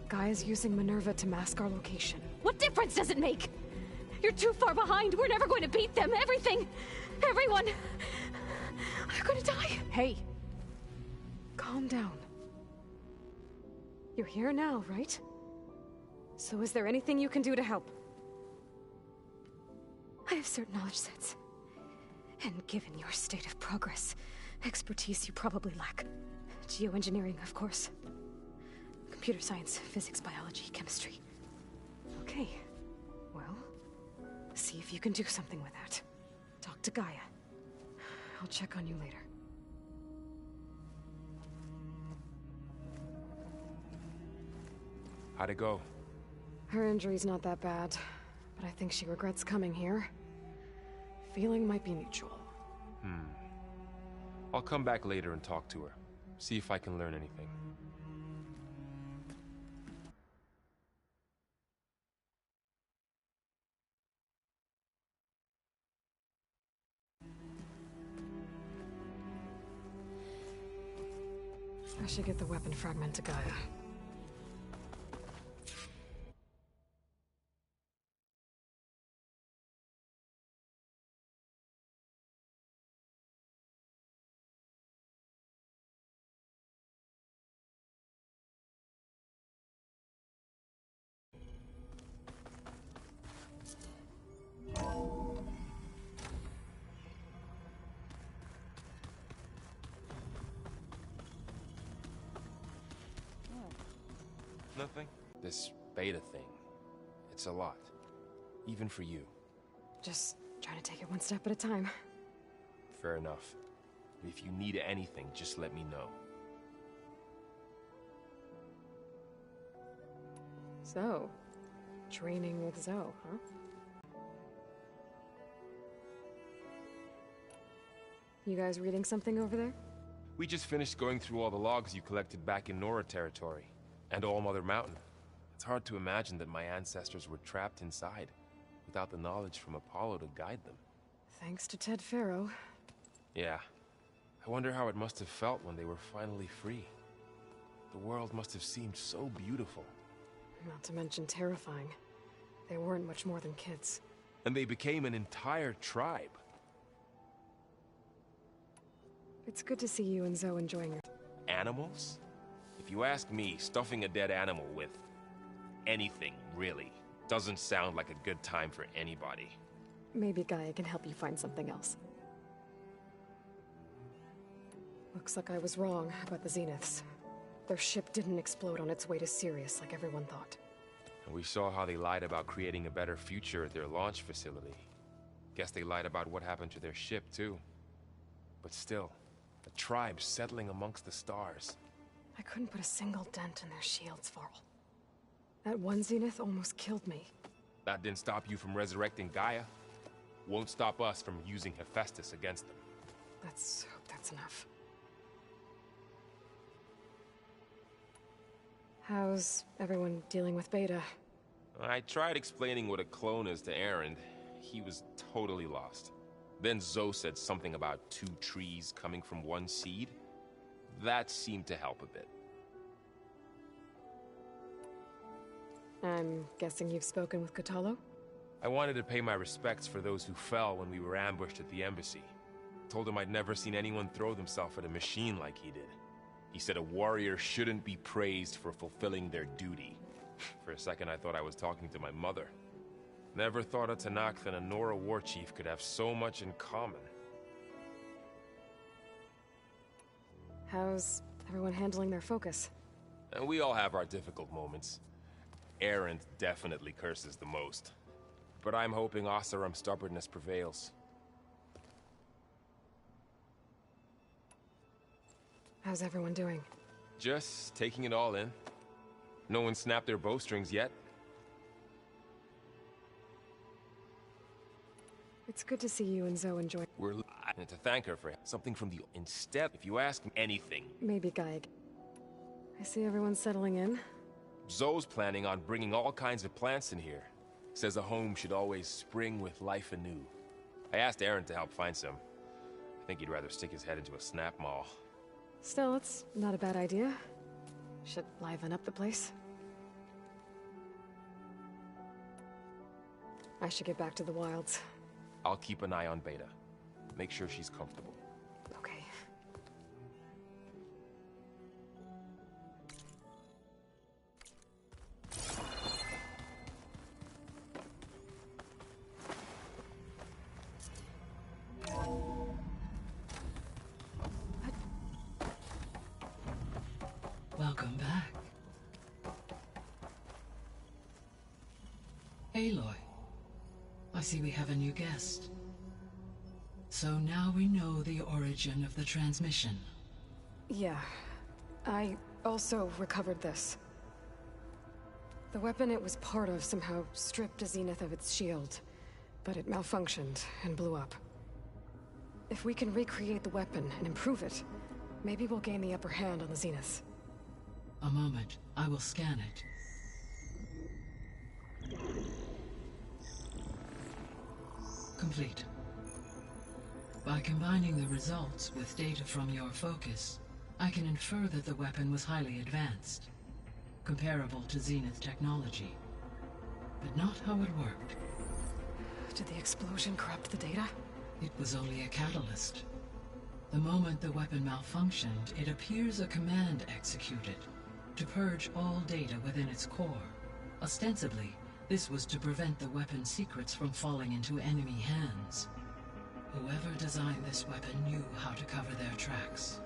Gaia's using Minerva to mask our location. What difference does it make? You're too far behind. We're never going to beat them. Everything, everyone, are gonna die. Hey, calm down. You're here now, right? So is there anything you can do to help? I have certain knowledge sets. And given your state of progress, expertise you probably lack. Geoengineering, of course. Computer science, physics, biology, chemistry. Okay. Well, see if you can do something with that. Talk to Gaia. I'll check on you later. How'd it go? Her injury's not that bad, but I think she regrets coming here. Feeling might be mutual. I'll come back later and talk to her. See if I can learn anything. I should get the weapon fragment to Gaia. Nothing? This beta thing. It's a lot. Even for you. Just trying to take it one step at a time. Fair enough. If you need anything, just let me know. So, training with Zoe, huh? You guys reading something over there? We just finished going through all the logs you collected back in Nora territory. And All Mother Mountain. It's hard to imagine that my ancestors were trapped inside, without the knowledge from Apollo to guide them. Thanks to Ted Faro. Yeah. I wonder how it must have felt when they were finally free. The world must have seemed so beautiful. Not to mention terrifying. They weren't much more than kids. And they became an entire tribe. It's good to see you and Zoe enjoying your... Animals? If you ask me, stuffing a dead animal with anything, really, doesn't sound like a good time for anybody. Maybe Gaia can help you find something else. Looks like I was wrong about the Zeniths. Their ship didn't explode on its way to Sirius like everyone thought. And we saw how they lied about creating a better future at their launch facility. Guess they lied about what happened to their ship, too. But still, a tribe settling amongst the stars. I couldn't put a single dent in their shields, Varl. That one Zenith almost killed me. That didn't stop you from resurrecting Gaia. Won't stop us from using Hephaestus against them. Let's hope that's enough. How's everyone dealing with Beta? I tried explaining what a clone is to Aaron. He was totally lost. Then Zoe said something about 2 trees coming from 1 seed. That seemed to help a bit. I'm guessing you've spoken with Cthulhu? I wanted to pay my respects for those who fell when we were ambushed at the embassy. Told him I'd never seen anyone throw themselves at a machine like he did. He said a warrior shouldn't be praised for fulfilling their duty. For a second I thought I was talking to my mother. Never thought a Tenakth and a Nora war chief could have so much in common. How's everyone handling their focus? And we all have our difficult moments. Aaron definitely curses the most. But I'm hoping Oseram's stubbornness prevails. How's everyone doing? Just taking it all in. No one snapped their bowstrings yet. It's good to see you and Zoe enjoy. And to thank her for something from the... Instead, if you ask me anything... Maybe Gaia. I see everyone settling in. Zoe's planning on bringing all kinds of plants in here. Says a home should always spring with life anew. I asked Aaron to help find some. I think he'd rather stick his head into a snap maw. Still, it's not a bad idea. Should liven up the place. I should get back to the wilds. I'll keep an eye on Beta. Make sure she's comfortable. Okay. Welcome back. Aloy, I see we have a new guest. So now we know the origin of the transmission. Yeah. I also recovered this. The weapon it was part of somehow stripped a Zenith of its shield, but it malfunctioned and blew up. If we can recreate the weapon and improve it, maybe we'll gain the upper hand on the Zeniths. A moment. I will scan it. Complete. By combining the results with data from your focus, I can infer that the weapon was highly advanced, comparable to Zenith technology, but not how it worked. Did the explosion corrupt the data? It was only a catalyst. The moment the weapon malfunctioned, it appears a command executed to purge all data within its core. Ostensibly, this was to prevent the weapon's secrets from falling into enemy hands. Whoever designed this weapon knew how to cover their tracks.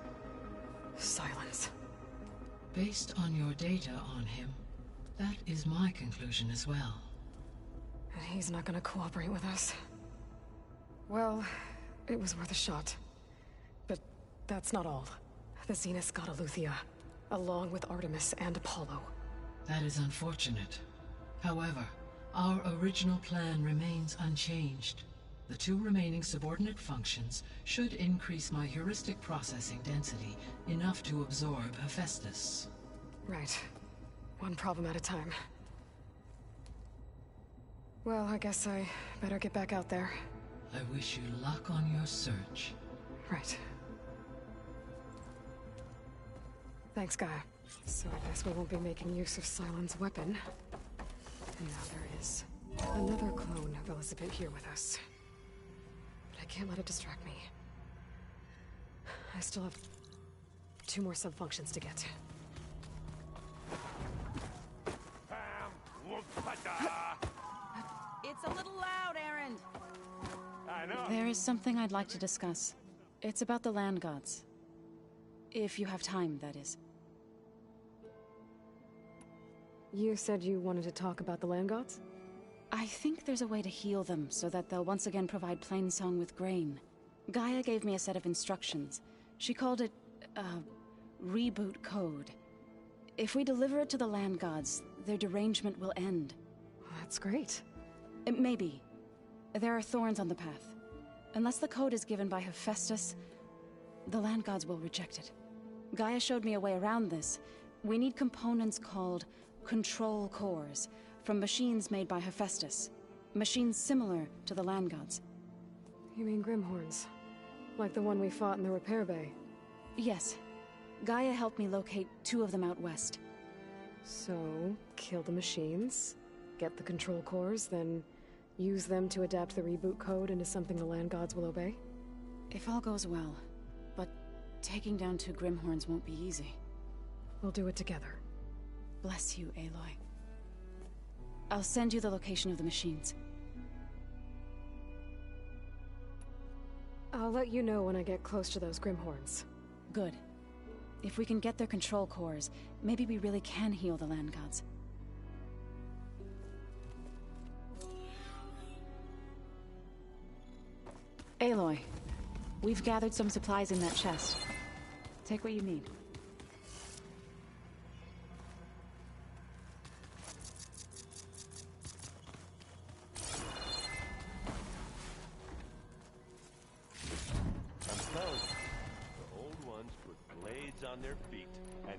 Silence. Based on your data on him, that is my conclusion as well. And he's not gonna cooperate with us. Well, it was worth a shot. But that's not all. The Zeniths got Eleuthia, along with Artemis and Apollo. That is unfortunate. However, our original plan remains unchanged. The two remaining subordinate functions should increase my heuristic processing density enough to absorb Hephaestus. Right. One problem at a time. Well, I guess I better get back out there. I wish you luck on your search. Right. Thanks, Gaia. So I guess we won't be making use of Cylon's weapon. And now there is another clone of Elizabeth here with us. But I can't let it distract me. I still have 2 more sub-functions to get. It's a little loud, Erend. I know. There is something I'd like to discuss. It's about the land gods. If you have time, that is. You said you wanted to talk about the land gods? I think there's a way to heal them so that they'll once again provide Plainsong with grain. Gaia gave me a set of instructions. She called it, reboot code. If we deliver it to the land gods, their derangement will end. Well, that's great. Maybe. There are thorns on the path. Unless the code is given by Hephaestus, the land gods will reject it. Gaia showed me a way around this. We need components called control cores from machines made by Hephaestus. Machines similar to the land gods. You mean Grimhorns? Like the one we fought in the repair bay? Yes. Gaia helped me locate 2 of them out west. So, kill the machines, get the control cores, then use them to adapt the reboot code into something the land gods will obey? If all goes well. But taking down 2 Grimhorns won't be easy. We'll do it together. Bless you, Aloy. I'll send you the location of the machines. I'll let you know when I get close to those Grimhorns. Good. If we can get their control cores, maybe we really can heal the land gods. Aloy, we've gathered some supplies in that chest. Take what you need. I'm telling you, the old ones put blades on their feet, and...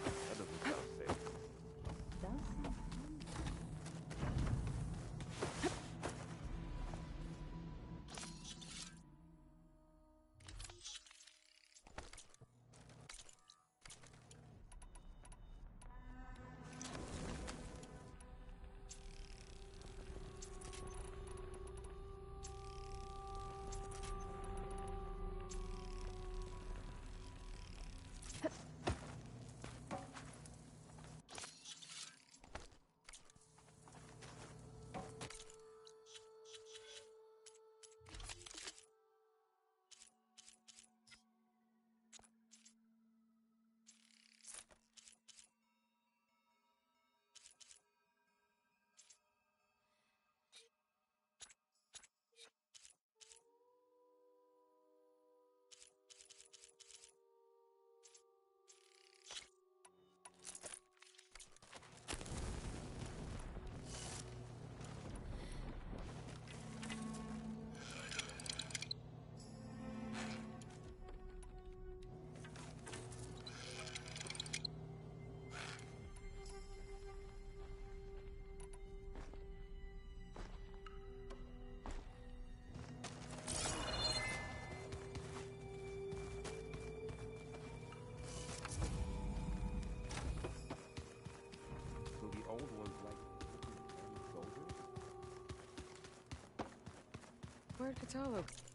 That doesn't sound safe. Guard Katalo.